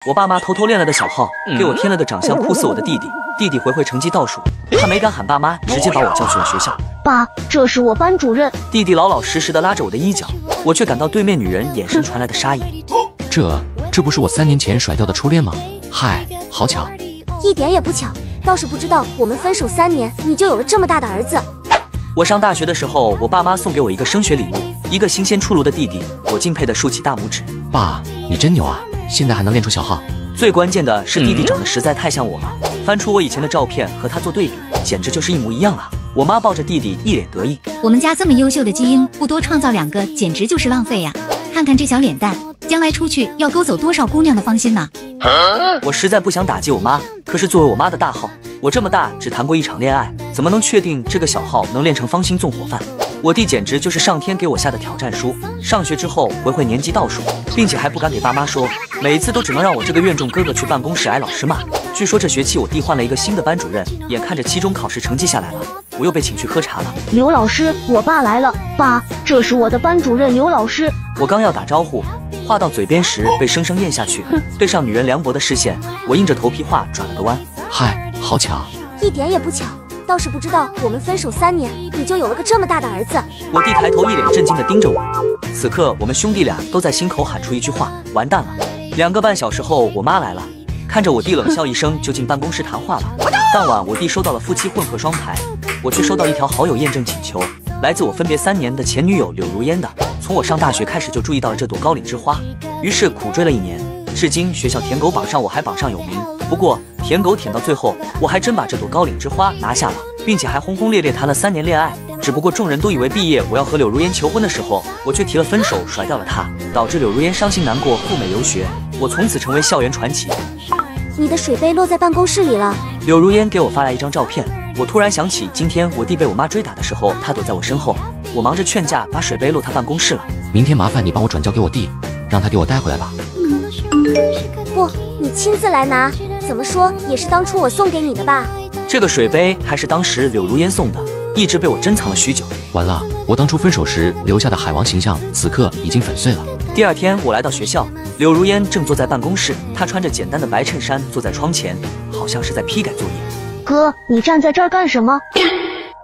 我爸妈偷偷练了的小号，给我添了个长相酷似我的弟弟。弟弟回成绩倒数，他没敢喊爸妈，直接把我叫去了学校。爸，这是我班主任。弟弟老老实实的拉着我的衣角，我却感到对面女人眼神传来的杀意。这不是我3年前甩掉的初恋吗？嗨，好巧。一点也不巧，倒是不知道我们分手3年，你就有了这么大的儿子。我上大学的时候，我爸妈送给我一个升学礼物，一个新鲜出炉的弟弟，我敬佩的竖起大拇指。爸，你真牛啊！现在还能练出小号。最关键的是弟弟长得实在太像我了，翻出我以前的照片和他做对比，简直就是一模一样啊！我妈抱着弟弟一脸得意。我们家这么优秀的基因，不多创造2个，简直就是浪费呀！看看这小脸蛋，将来出去要勾走多少姑娘的芳心呢？我实在不想打击我妈，可是作为我妈的大号，我这么大只谈过1场恋爱，怎么能确定这个小号能练成芳心纵火犯？我弟简直就是上天给我下的挑战书。上学之后回会年级倒数，并且还不敢给爸妈说，每一次都只能让我这个怨种哥哥去办公室挨老师骂。据说这学期我弟换了一个新的班主任，眼看着期中考试成绩下来了，我又被请去喝茶了。刘老师，我爸来了。爸，这是我的班主任刘老师。我刚要打招呼，话到嘴边时被生生咽下去。对上女人凉薄的视线，我硬着头皮话转了个弯。嗨，好巧。一点也不巧，倒是不知道我们分手3年，你就有了个这么大的儿子。我弟抬头一脸震惊地盯着我，此刻我们兄弟俩都在心口喊出一句话：完蛋了。2个半小时后，我妈来了，看着我弟冷笑一声就进办公室谈话了。当晚我弟收到了夫妻混合双排，我却收到一条好友验证请求，来自我分别3年的前女友柳如烟的。从我上大学开始就注意到了这朵高岭之花，于是苦追了1年，至今学校舔狗榜上我还榜上有名。不过舔狗舔到最后，我还真把这朵高岭之花拿下了，并且还轰轰烈烈谈了3年恋爱。只不过众人都以为毕业我要和柳如烟求婚的时候，我却提了分手，甩掉了她，导致柳如烟伤心难过，赴美留学。我从此成为校园传奇。你的水杯落在办公室里了。柳如烟给我发来一张照片，我突然想起今天我弟被我妈追打的时候，她躲在我身后，我忙着劝架，把水杯落他办公室了。明天麻烦你帮我转交给我弟，让他给我带回来吧。不，你亲自来拿，怎么说也是当初我送给你的吧？这个水杯还是当时柳如烟送的，一直被我珍藏了许久。完了，我当初分手时留下的海王形象，此刻已经粉碎了。第2天我来到学校，柳如烟正坐在办公室，她穿着简单的白衬衫坐在窗前，好像是在批改作业。哥，你站在这儿干什么？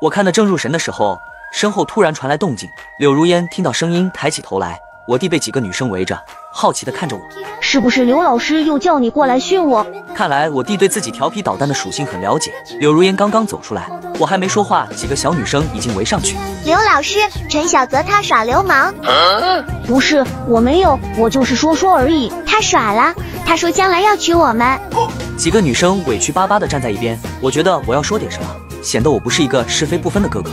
我看得正入神的时候，身后突然传来动静。柳如烟听到声音抬起头来，我弟被几个女生围着，好奇地看着我。是不是刘老师又叫你过来训我？看来我弟对自己调皮捣蛋的属性很了解。柳如烟刚刚走出来，我还没说话，几个小女生已经围上去。刘老师，陈小泽他耍流氓。不是，我没有，我就是说说而已。他耍了，他说将来要娶我们。几个女生委屈巴巴地站在一边，我觉得我要说点什么，显得我不是一个是非不分的哥哥。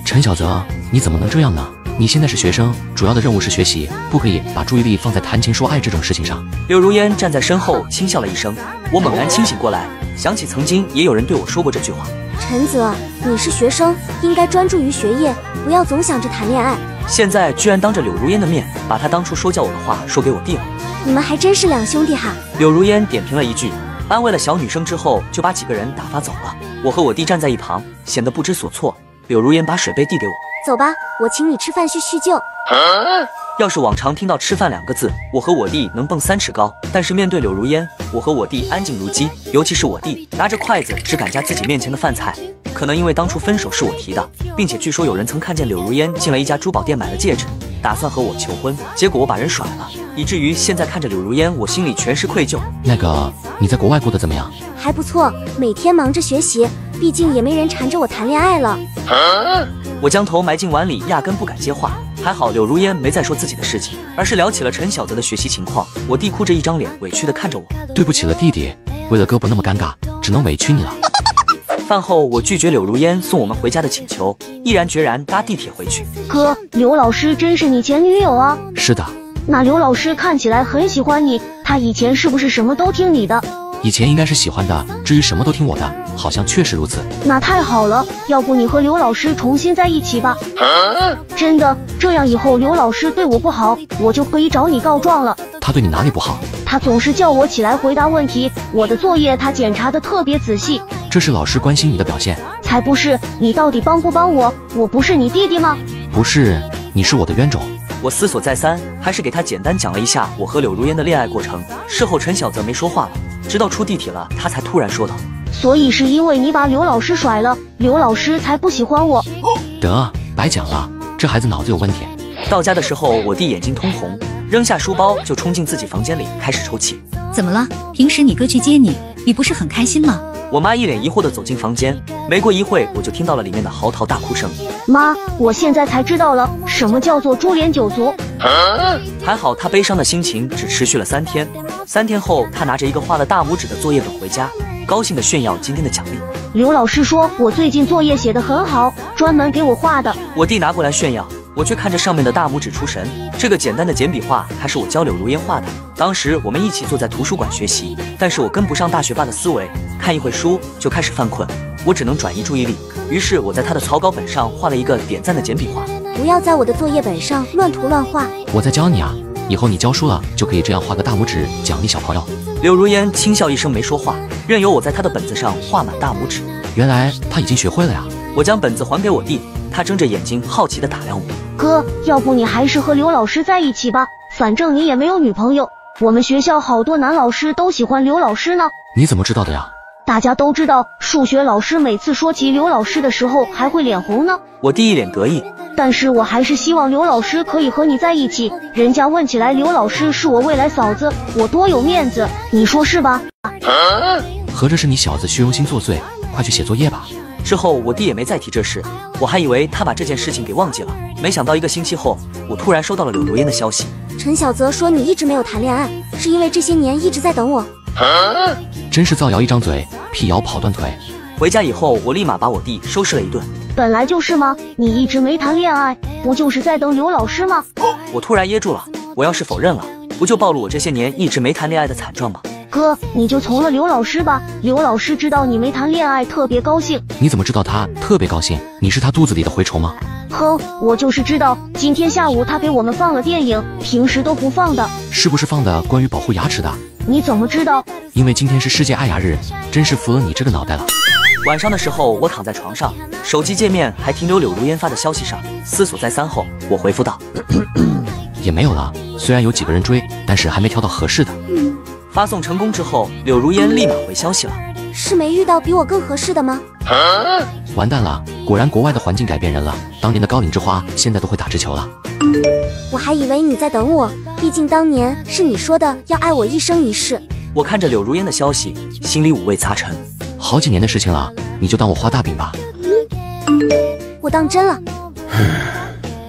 陈小泽，你怎么能这样呢？你现在是学生，主要的任务是学习，不可以把注意力放在谈情说爱这种事情上。柳如烟站在身后轻笑了一声，我猛然清醒过来，想起曾经也有人对我说过这句话。陈泽，你是学生，应该专注于学业，不要总想着谈恋爱。现在居然当着柳如烟的面，把她当初说教我的话说给我弟了。你们还真是2兄弟哈。柳如烟点评了一句，安慰了小女生之后，就把几个人打发走了。我和我弟站在一旁，显得不知所措。柳如烟把水杯递给我，走吧，我请你吃饭叙叙旧。要是往常听到吃饭2个字，我和我弟能蹦3尺高，但是面对柳如烟，我和我弟安静如鸡，尤其是我弟拿着筷子只敢夹自己面前的饭菜。可能因为当初分手是我提的，并且据说有人曾看见柳如烟进了一家珠宝店买了戒指，打算和我求婚，结果我把人甩了，以至于现在看着柳如烟，我心里全是愧疚。那个，你在国外过得怎么样？还不错，每天忙着学习，毕竟也没人缠着我谈恋爱了。我将头埋进碗里，压根不敢接话。还好柳如烟没再说自己的事情，而是聊起了陈小泽的学习情况。我弟哭着一张脸，委屈地看着我。对不起了，弟弟，为了哥不那么尴尬，只能委屈你了。饭后我拒绝柳如烟送我们回家的请求，毅然决然搭地铁回去。哥，刘老师真是你前女友啊？是的。那刘老师看起来很喜欢你，他以前是不是什么都听你的？以前应该是喜欢的，至于什么都听我的，好像确实如此。那太好了，要不你和刘老师重新在一起吧？真的，这样以后刘老师对我不好，我就可以找你告状了。他对你哪里不好？他总是叫我起来回答问题，我的作业他检查的特别仔细。这是老师关心你的表现。才不是，你到底帮不帮我？我不是你弟弟吗？不是，你是我的冤种。我思索再三，还是给他简单讲了一下我和柳如烟的恋爱过程。事后陈小泽没说话了，直到出地铁了，他才突然说道：“所以是因为你把刘老师甩了，刘老师才不喜欢我。”得，白讲了，这孩子脑子有问题。到家的时候，我弟眼睛通红，扔下书包就冲进自己房间里开始抽泣。怎么了？平时你哥去接你，你不是很开心吗？我妈一脸疑惑地走进房间，没过一会我就听到了里面的嚎啕大哭声。妈，我现在才知道了什么叫做株连九族。还好她悲伤的心情只持续了3天。3天后，她拿着一个画了大拇指的作业本回家，高兴地炫耀今天的奖励。刘老师说我最近作业写得很好，专门给我画的。我弟拿过来炫耀，我却看着上面的大拇指出神。这个简单的简笔画还是我教柳如烟画的。当时我们一起坐在图书馆学习，但是我跟不上大学霸的思维，看一会书就开始犯困，我只能转移注意力。于是我在他的草稿本上画了一个点赞的简笔画。不要在我的作业本上乱涂乱画。我在教你啊，以后你教书了就可以这样画个大拇指奖励小朋友。柳如烟轻笑一声没说话，任由我在他的本子上画满大拇指。原来他已经学会了呀。我将本子还给我弟，他睁着眼睛好奇地打量我。哥，要不你还是和刘老师在一起吧，反正你也没有女朋友。我们学校好多男老师都喜欢刘老师呢。你怎么知道的呀？大家都知道，数学老师每次说起刘老师的时候还会脸红呢。我弟一脸得意，但是我还是希望刘老师可以和你在一起，人家问起来刘老师是我未来嫂子，我多有面子，你说是吧？合着是你小子虚荣心作祟，快去写作业吧。之后我弟也没再提这事，我还以为他把这件事情给忘记了，没想到1个星期后，我突然收到了柳如烟的消息。陈小泽说你一直没有谈恋爱，是因为这些年一直在等我。真是造谣一张嘴，辟谣跑断腿。回家以后，我立马把我弟收拾了一顿。本来就是嘛，你一直没谈恋爱，不就是在等刘老师吗？我突然噎住了，我要是否认了，不就暴露我这些年一直没谈恋爱的惨状吗？哥，你就从了刘老师吧，刘老师知道你没谈恋爱，特别高兴。你怎么知道他特别高兴？你是他肚子里的蛔虫吗？哼，我就是知道，今天下午他给我们放了电影，平时都不放的。是不是放的关于保护牙齿的？你怎么知道？因为今天是世界爱牙日，真是服了你这个脑袋了。晚上的时候，我躺在床上，手机界面还停留柳如烟发的消息上，思索再三后，我回复道：也没有了，虽然有几个人追，但是还没挑到合适的。发送成功之后，柳如烟立马回消息了。是没遇到比我更合适的吗？完蛋了，果然国外的环境改变人了，当年的高岭之花现在都会打直球了。我还以为你在等我，毕竟当年是你说的要爱我一生一世。我看着柳如烟的消息，心里五味杂陈。好几年的事情了，你就当我画大饼吧。我当真了。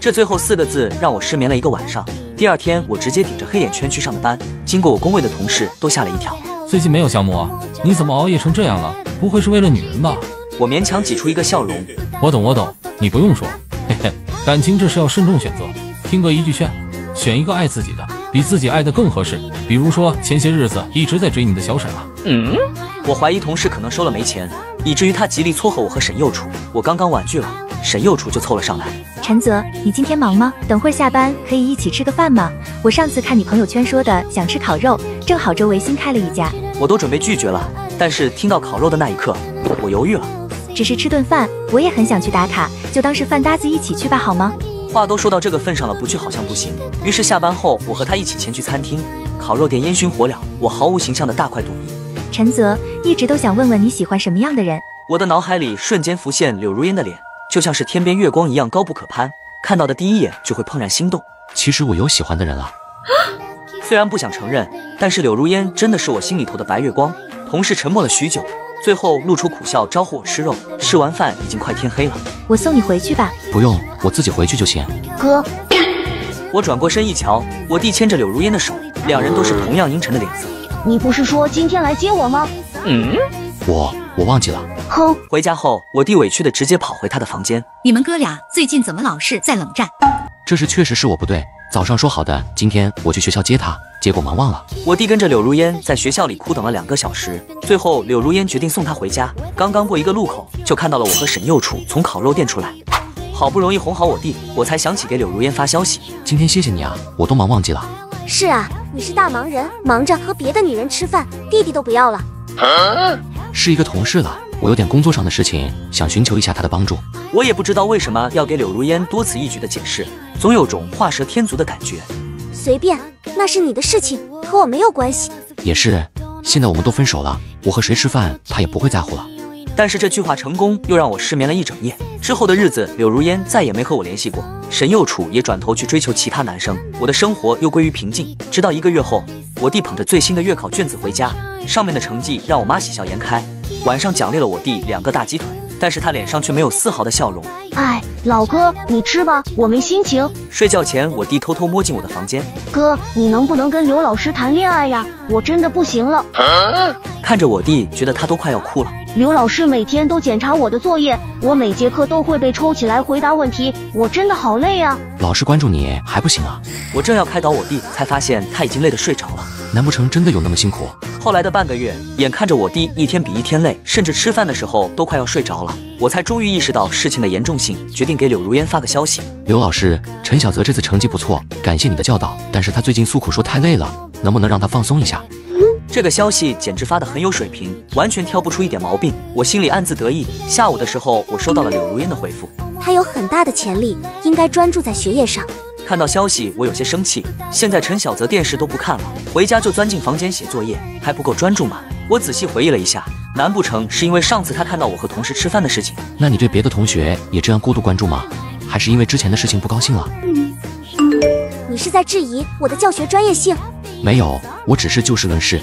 这最后4个字让我失眠了1个晚上。第2天，我直接顶着黑眼圈去上的班，经过我工位的同事都吓了一跳。最近没有项目啊？你怎么熬夜成这样了？不会是为了女人吧？我勉强挤出一个笑容。我懂，你不用说，嘿嘿，感情这是要慎重选择。听哥一句劝，选一个爱自己的，比自己爱的更合适。比如说前些日子一直在追你的小沈啊。我怀疑同事可能收了没钱，以至于他极力撮合我和沈佑楚。我刚刚婉拒了，沈佑楚就凑了上来。陈泽，你今天忙吗？等会儿下班可以一起吃个饭吗？我上次看你朋友圈说的想吃烤肉，正好周围新开了一家。我都准备拒绝了，但是听到烤肉的那一刻，我犹豫了。只是吃顿饭，我也很想去打卡，就当是饭搭子一起去吧，好吗？话都说到这个份上了，不去好像不行。于是下班后，我和他一起前去餐厅，烤肉店烟熏火燎，我毫无形象的大快朵颐。陈泽，一直都想问问你喜欢什么样的人。我的脑海里瞬间浮现柳如烟的脸，就像是天边月光一样高不可攀，看到的第一眼就会怦然心动。其实我有喜欢的人了。虽然不想承认，但是柳如烟真的是我心里头的白月光。同事沉默了许久，最后露出苦笑，招呼我吃肉。吃完饭已经快天黑了，我送你回去吧。不用，我自己回去就行。哥，我转过身一瞧，我弟牵着柳如烟的手，两人都是同样阴沉的脸色。你不是说今天来接我吗？我忘记了。哼！回家后，我弟委屈的直接跑回他的房间。你们哥俩最近怎么老是在冷战？这事确实是我不对，早上说好的今天我去学校接他，结果忙忘了。我弟跟着柳如烟在学校里苦等了2个小时，最后柳如烟决定送他回家。刚刚过一个路口，就看到了我和沈佑楚从烤肉店出来。好不容易哄好我弟，我才想起给柳如烟发消息。今天谢谢你啊，我都忙忘记了。是啊，你是大忙人，忙着和别的女人吃饭，弟弟都不要了。是一个同事了，我有点工作上的事情，想寻求一下他的帮助。我也不知道为什么要给柳如烟多此一举的解释，总有种画蛇添足的感觉。随便，那是你的事情，和我没有关系。也是，现在我们都分手了，我和谁吃饭他也不会在乎了。但是这句话成功又让我失眠了一整夜。之后的日子，柳如烟再也没和我联系过，沈佑楚也转头去追求其他男生，我的生活又归于平静。直到1个月后，我弟捧着最新的月考卷子回家，上面的成绩让我妈喜笑颜开。晚上奖励了我弟2个大鸡腿，但是他脸上却没有丝毫的笑容。哎，老哥，你吃吧，我没心情。睡觉前，我弟偷偷摸进我的房间，哥，你能不能跟刘老师谈恋爱呀？我真的不行了。看着我弟，觉得他都快要哭了。刘老师每天都检查我的作业，我每节课都会被抽起来回答问题，我真的好累呀。老师关注你还不行啊？我正要开导我弟，才发现他已经累得睡着了。难不成真的有那么辛苦？后来的半个月，眼看着我弟一天比一天累，甚至吃饭的时候都快要睡着了，我才终于意识到事情的严重性，决定给柳如烟发个消息。刘老师，陈小泽这次成绩不错，感谢你的教导，但是他最近诉苦说太累了，能不能让他放松一下？这个消息简直发得很有水平，完全挑不出一点毛病，我心里暗自得意。下午的时候，我收到了柳如烟的回复，他有很大的潜力，应该专注在学业上。看到消息，我有些生气。现在陈小泽电视都不看了，回家就钻进房间写作业，还不够专注吗？我仔细回忆了一下，难不成是因为上次他看到我和同事吃饭的事情？那你对别的同学也这样过度关注吗？还是因为之前的事情不高兴了？你是在质疑我的教学专业性？没有，我只是就事论事。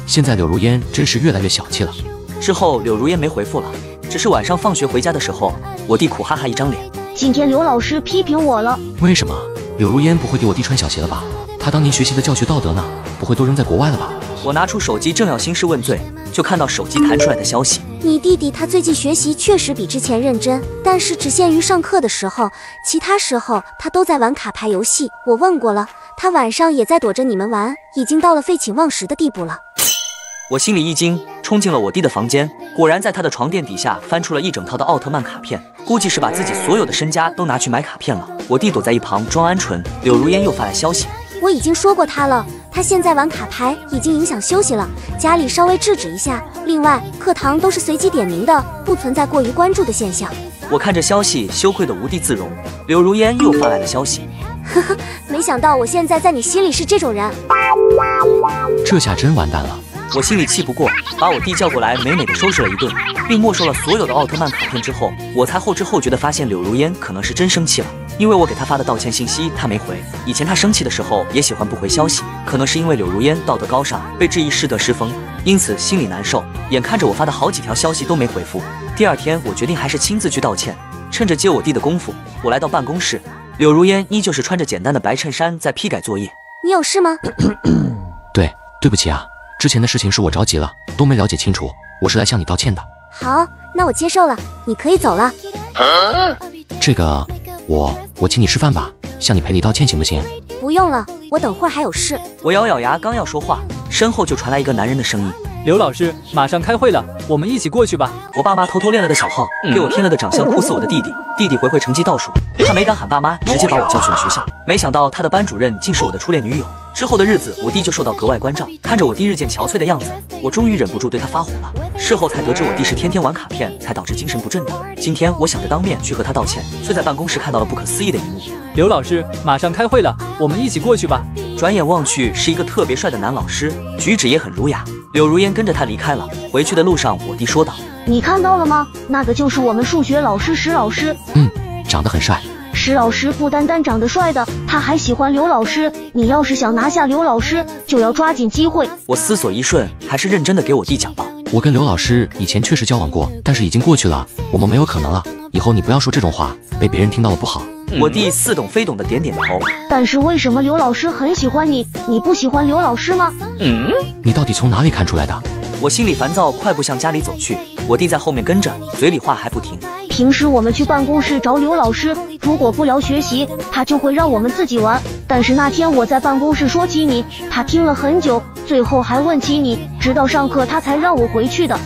现在柳如烟真是越来越小气了。之后柳如烟没回复了，只是晚上放学回家的时候，我弟苦哈哈一张脸。今天刘老师批评我了。为什么？柳如烟不会给我弟穿小鞋了吧？他当年学习的教学道德呢？不会都扔在国外了吧？我拿出手机正要兴师问罪，就看到手机弹出来的消息。你弟弟他最近学习确实比之前认真，但是只限于上课的时候，其他时候他都在玩卡牌游戏。我问过了，他晚上也在躲着你们玩，已经到了废寝忘食的地步了。我心里一惊，冲进了我弟的房间，果然在他的床垫底下翻出了一整套的奥特曼卡片，估计是把自己所有的身家都拿去买卡片了。我弟躲在一旁装鹌鹑。柳如烟又发来消息，我已经说过他了，他现在玩卡牌已经影响休息了，家里稍微制止一下。另外，课堂都是随机点名的，不存在过于关注的现象。我看着消息，羞愧得无地自容。柳如烟又发来了消息，呵呵，没想到我现在在你心里是这种人。这下真完蛋了。我心里气不过，把我弟叫过来，美美的收拾了一顿，并没收了所有的奥特曼卡片之后，我才后知后觉的发现柳如烟可能是真生气了，因为我给他发的道歉信息他没回。以前他生气的时候也喜欢不回消息，可能是因为柳如烟道德高尚，被质疑师德失风，因此心里难受。眼看着我发的好几条消息都没回复，第二天我决定还是亲自去道歉。趁着接我弟的功夫，我来到办公室，柳如烟依旧是穿着简单的白衬衫在批改作业。你有事吗？对不起啊，之前的事情是我着急了，都没了解清楚，我是来向你道歉的。好，那我接受了，你可以走了。这个，我请你吃饭吧，向你赔礼道歉行不行？不用了，我等会儿还有事。我咬咬牙，刚要说话，身后就传来一个男人的声音：刘老师，马上开会了，我们一起过去吧。我爸妈偷偷练了个小号，给我添了个长相酷似我的弟弟。弟弟回成绩倒数，他没敢喊爸妈，直接把我叫去了学校。没想到他的班主任竟是我的初恋女友。之后的日子，我弟就受到格外关照。看着我弟日渐憔悴的样子，我终于忍不住对他发火了。事后才得知我弟是天天玩卡片才导致精神不振的。今天我想着当面去和他道歉，却在办公室看到了不可思议的一幕。刘老师，马上开会了，我们一起过去吧。转眼望去，是一个特别帅的男老师，举止也很儒雅。柳如烟跟着他离开了。回去的路上，我弟说道：“你看到了吗？那个就是我们数学老师石老师。长得很帅。石老师不单单长得帅的，他还喜欢刘老师。你要是想拿下刘老师，就要抓紧机会。”我思索一瞬，还是认真的给我弟讲道：“我跟刘老师以前确实交往过，但是已经过去了，我们没有可能了。以后你不要说这种话，被别人听到了不好。”我弟似懂非懂的点点头。但是为什么刘老师很喜欢你，你不喜欢刘老师吗？你到底从哪里看出来的？我心里烦躁，快步向家里走去。我弟在后面跟着，嘴里话还不停。平时我们去办公室找刘老师，如果不聊学习，他就会让我们自己玩。但是那天我在办公室说起你，他听了很久，最后还问起你，直到上课他才让我回去的。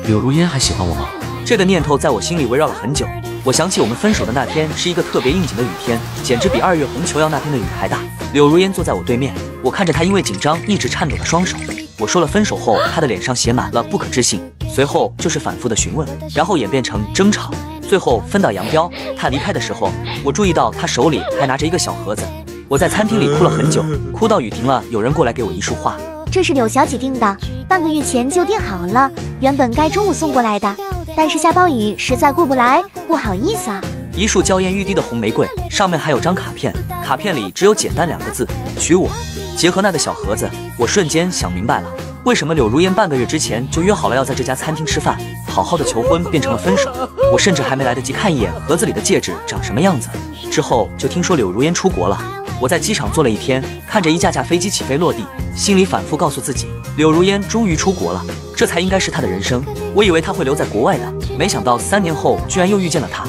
柳如烟还喜欢我吗？这个念头在我心里围绕了很久。我想起我们分手的那天是一个特别应景的雨天，简直比2月红球要那天的雨还大。柳如烟坐在我对面，我看着她因为紧张一直颤抖的双手。我说了分手后，她的脸上写满了不可置信，随后就是反复的询问，然后演变成争吵。最后分道扬镳。他离开的时候，我注意到他手里还拿着一个小盒子。我在餐厅里哭了很久，哭到雨停了，有人过来给我一束花。这是柳小姐订的，半个月前就订好了，原本该中午送过来的，但是下暴雨，实在过不来，不好意思啊。一束娇艳欲滴的红玫瑰，上面还有张卡片，卡片里只有简单2个字：娶我。结合那个小盒子，我瞬间想明白了，为什么柳如烟半个月之前就约好了要在这家餐厅吃饭，好好的求婚变成了分手。我甚至还没来得及看一眼盒子里的戒指长什么样子，之后就听说柳如烟出国了。我在机场坐了1天，看着一架架飞机起飞落地，心里反复告诉自己，柳如烟终于出国了，这才应该是她的人生。我以为她会留在国外的，没想到3年后居然又遇见了她。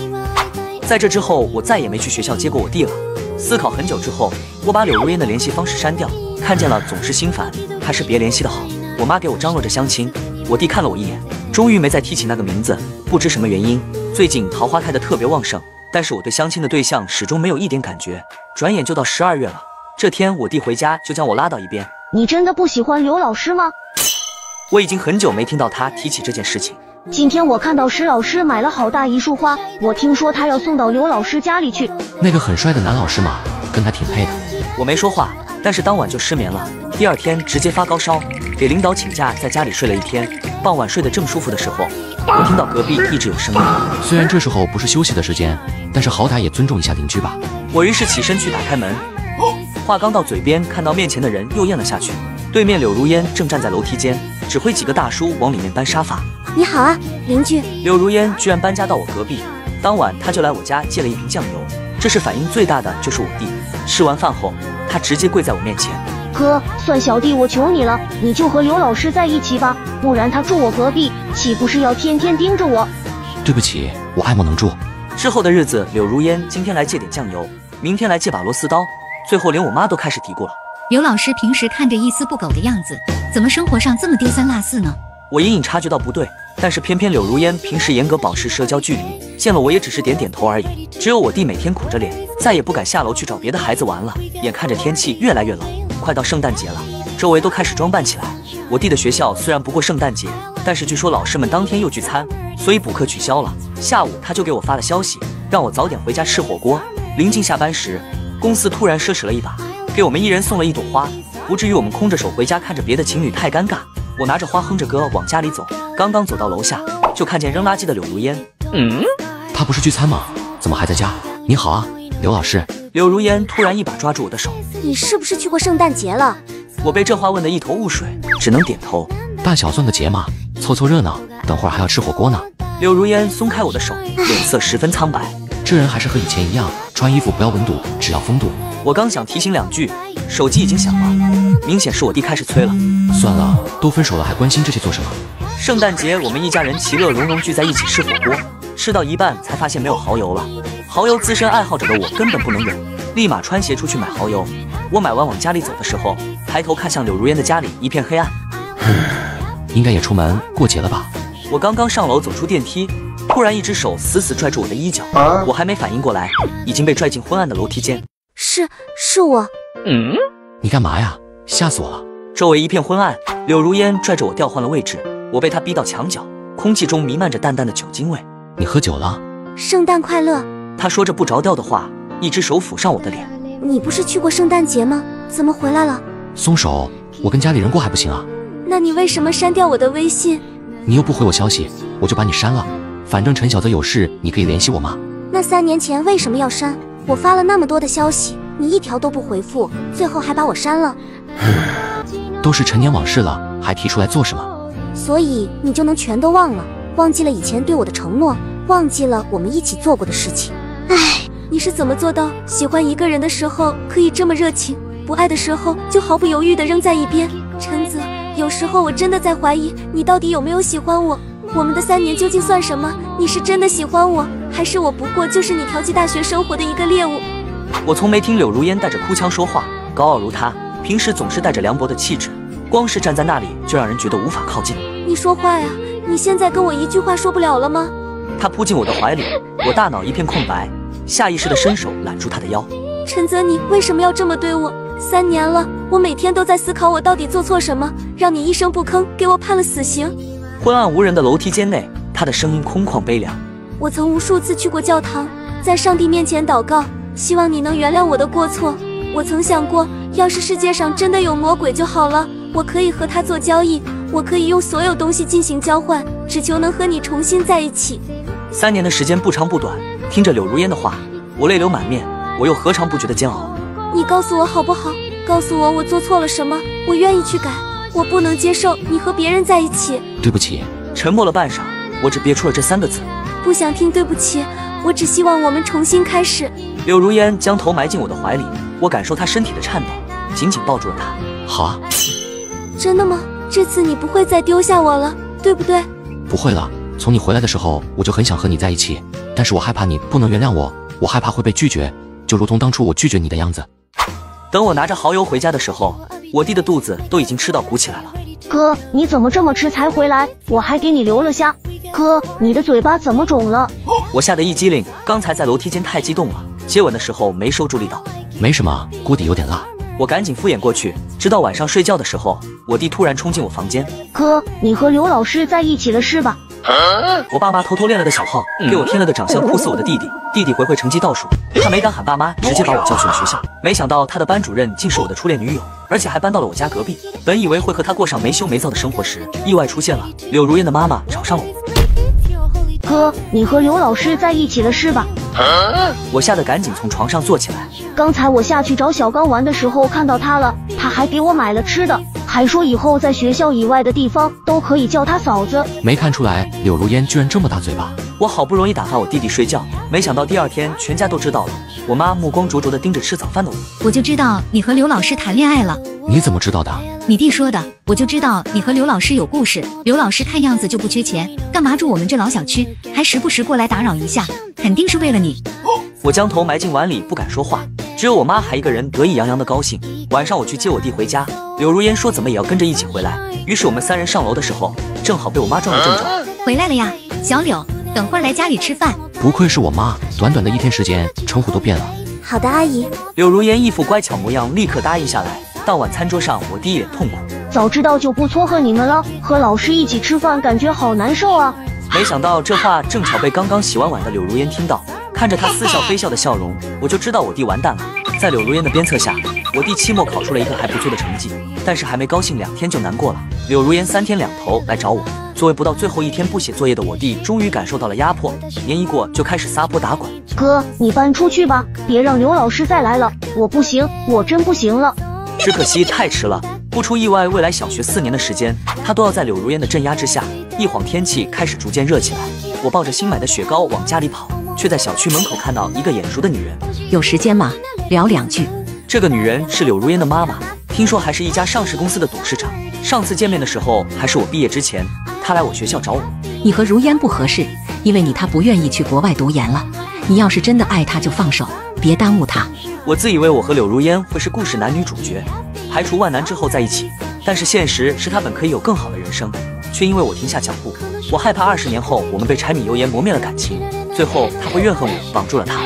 在这之后，我再也没去学校接过我弟了。思考很久之后，我把柳如烟的联系方式删掉，看见了总是心烦，还是别联系的好。我妈给我张罗着相亲，我弟看了我一眼，终于没再提起那个名字。不知什么原因，最近桃花开得特别旺盛，但是我对相亲的对象始终没有一点感觉。转眼就到12月了，这天我弟回家就将我拉到一边。你真的不喜欢刘老师吗？我已经很久没听到他提起这件事情。今天我看到石老师买了好大一束花，我听说他要送到刘老师家里去。那个很帅的男老师嘛，跟他挺配的。我没说话，但是当晚就失眠了，第2天直接发高烧，给领导请假在家里睡了1天。傍晚睡得正舒服的时候，我听到隔壁一直有声音。虽然这时候不是休息的时间，但是好歹也尊重一下邻居吧。我于是起身去打开门，话刚到嘴边，看到面前的人又咽了下去。对面柳如烟正站在楼梯间，指挥几个大叔往里面搬沙发。你好啊，邻居。柳如烟居然搬家到我隔壁，当晚他就来我家借了1瓶酱油。这时反应最大的就是我弟。吃完饭后，他直接跪在我面前。哥，算小弟我求你了，你就和刘老师在一起吧，不然他住我隔壁，岂不是要天天盯着我？对不起，我爱莫能助。之后的日子，柳如烟今天来借点酱油，明天来借把螺丝刀，最后连我妈都开始嘀咕了。刘老师平时看着一丝不苟的样子，怎么生活上这么丢三落四呢？我隐隐察觉到不对，但是偏偏柳如烟平时严格保持社交距离，见了我也只是点点头而已。只有我弟每天苦着脸，再也不敢下楼去找别的孩子玩了。眼看着天气越来越冷，快到圣诞节了，周围都开始装扮起来。我弟的学校虽然不过圣诞节，但是据说老师们当天又聚餐，所以补课取消了。下午他就给我发了消息，让我早点回家吃火锅。临近下班时，公司突然奢侈了一把，给我们1人送了1朵花，不至于我们空着手回家看着别的情侣太尴尬。我拿着花哼着歌往家里走，刚刚走到楼下，就看见扔垃圾的柳如烟。他不是聚餐吗？怎么还在家？你好啊，刘老师。柳如烟突然一把抓住我的手。你是不是去过圣诞节了？我被这话问得一头雾水，只能点头。大小算个节嘛，凑凑热闹，等会儿还要吃火锅呢。柳如烟松开我的手，脸色十分苍白。这人还是和以前一样，穿衣服不要温度，只要风度。我刚想提醒2句，手机已经响了，明显是我弟开始催了。算了，都分手了还关心这些做什么？圣诞节我们一家人其乐融融聚在一起吃火锅，吃到一半才发现没有蚝油了。蚝油资深爱好者的我根本不能忍，立马穿鞋出去买蚝油。我买完往家里走的时候，抬头看向柳如烟的家里一片黑暗。应该也出门过节了吧？我刚刚上楼走出电梯，突然一只手死死拽住我的衣角，我还没反应过来，已经被拽进昏暗的楼梯间。是我。你干嘛呀？吓死我了！周围一片昏暗，柳如烟拽着我调换了位置，我被她逼到墙角，空气中弥漫着淡淡的酒精味。你喝酒了？圣诞快乐。她说着不着调的话，一只手抚上我的脸。你不是去过圣诞节吗？怎么回来了？松手，我跟家里人过还不行啊？那你为什么删掉我的微信？你又不回我消息，我就把你删了。反正陈小泽有事你可以联系我吗？那3年前为什么要删？我发了那么多的消息，你一条都不回复，最后还把我删了。都是陈年往事了，还提出来做什么？所以你就能全都忘了，忘记了以前对我的承诺，忘记了我们一起做过的事情。唉，你是怎么做到喜欢一个人的时候可以这么热情，不爱的时候就毫不犹豫地扔在一边？陈泽，有时候我真的在怀疑你到底有没有喜欢我。我们的3年究竟算什么？你是真的喜欢我，还是我不过就是你调剂大学生活的一个猎物？我从没听柳如烟带着哭腔说话，高傲如她，平时总是带着凉薄的气质，光是站在那里就让人觉得无法靠近。你说话呀，你现在跟我一句话说不了了吗？她扑进我的怀里，我大脑一片空白，下意识地伸手揽住她的腰。陈泽，你为什么要这么对我？3年了，我每天都在思考我到底做错什么，让你一声不吭给我判了死刑。昏暗无人的楼梯间内，她的声音空旷悲凉。我曾无数次去过教堂，在上帝面前祷告，希望你能原谅我的过错。我曾想过，要是世界上真的有魔鬼就好了，我可以和他做交易，我可以用所有东西进行交换，只求能和你重新在一起。3年的时间不长不短，听着柳如烟的话，我泪流满面，我又何尝不觉得煎熬？你告诉我好不好？告诉我做错了什么，我愿意去改。我不能接受你和别人在一起。对不起。沉默了半晌，我只憋出了这3个字。不想听对不起，我只希望我们重新开始。柳如烟将头埋进我的怀里，我感受她身体的颤抖，紧紧抱住了她。好啊。真的吗？这次你不会再丢下我了，对不对？不会了，从你回来的时候，我就很想和你在一起，但是我害怕你不能原谅我，我害怕会被拒绝，就如同当初我拒绝你的样子。等我拿着蚝油回家的时候，我弟的肚子都已经吃到鼓起来了。哥，你怎么这么迟才回来？我还给你留了下。哥，你的嘴巴怎么肿了？我吓得一激灵，刚才在楼梯间太激动了，接吻的时候没收住力道。没什么，锅底有点辣。我赶紧敷衍过去，直到晚上睡觉的时候，我弟突然冲进我房间。哥，你和刘老师在一起了是吧？我爸妈偷偷练了个小号，给我添了个长相酷似我的弟弟。弟弟回会成绩倒数，他没敢喊爸妈，直接把我叫去了学校。没想到他的班主任竟是我的初恋女友，而且还搬到了我家隔壁。本以为会和他过上没羞没臊的生活时，意外出现了，柳如烟的妈妈找上了我。哥，你和刘老师在一起了是吧？我吓得赶紧从床上坐起来。刚才我下去找小刚玩的时候看到他了，他还给我买了吃的，还说以后在学校以外的地方都可以叫他嫂子。没看出来柳如烟居然这么大嘴巴。我好不容易打发我弟弟睡觉，没想到第2天全家都知道了。我妈目光灼灼地盯着吃早饭的我。我就知道你和刘老师谈恋爱了。你怎么知道的？你弟说的。我就知道你和刘老师有故事。刘老师看样子就不缺钱，干嘛住我们这老小区，还时不时过来打扰一下，肯定是为了你。我将头埋进碗里，不敢说话，只有我妈还一个人得意洋洋的高兴。晚上我去接我弟回家，柳如烟说怎么也要跟着一起回来，于是我们3人上楼的时候，正好被我妈撞得正着。回来了呀，小柳，等会儿来家里吃饭。不愧是我妈，短短的1天时间，称呼都变了。好的，阿姨。柳如烟一副乖巧模样，立刻答应下来。当晚餐桌上，我弟一脸痛苦。早知道就不撮合你们了，和老师一起吃饭感觉好难受啊。没想到这话正巧被刚刚洗完碗的柳如烟听到，看着她似笑非笑的笑容，我就知道我弟完蛋了。在柳如烟的鞭策下，我弟期末考出了一个还不错的成绩，但是还没高兴2天就难过了。柳如烟3天2头来找我，作为不到最后1天不写作业的我弟，终于感受到了压迫，年一过就开始撒泼打滚。哥，你搬出去吧，别让刘老师再来了，我不行，我真不行了。只可惜太迟了，不出意外，未来小学4年的时间，他都要在柳如烟的镇压之下。一晃天气开始逐渐热起来，我抱着新买的雪糕往家里跑，却在小区门口看到一个眼熟的女人。有时间吗？聊2句。这个女人是柳如烟的妈妈，听说还是一家上市公司的董事长。上次见面的时候还是我毕业之前，她来我学校找我。你和如烟不合适，因为她不愿意去国外读研了。你要是真的爱她就放手，别耽误她。我自以为我和柳如烟会是故事男女主角，排除万难之后在一起，但是现实是她本可以有更好的人生，却因为我停下脚步。我害怕20年后我们被柴米油盐磨灭了感情，最后她会怨恨我绑住了她，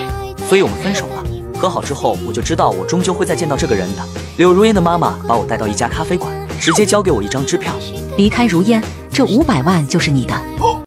所以我们分手了。和好之后我就知道我终究会再见到这个人的。柳如烟的妈妈把我带到一家咖啡馆，直接交给我一张支票。离开如烟，这500万就是你的。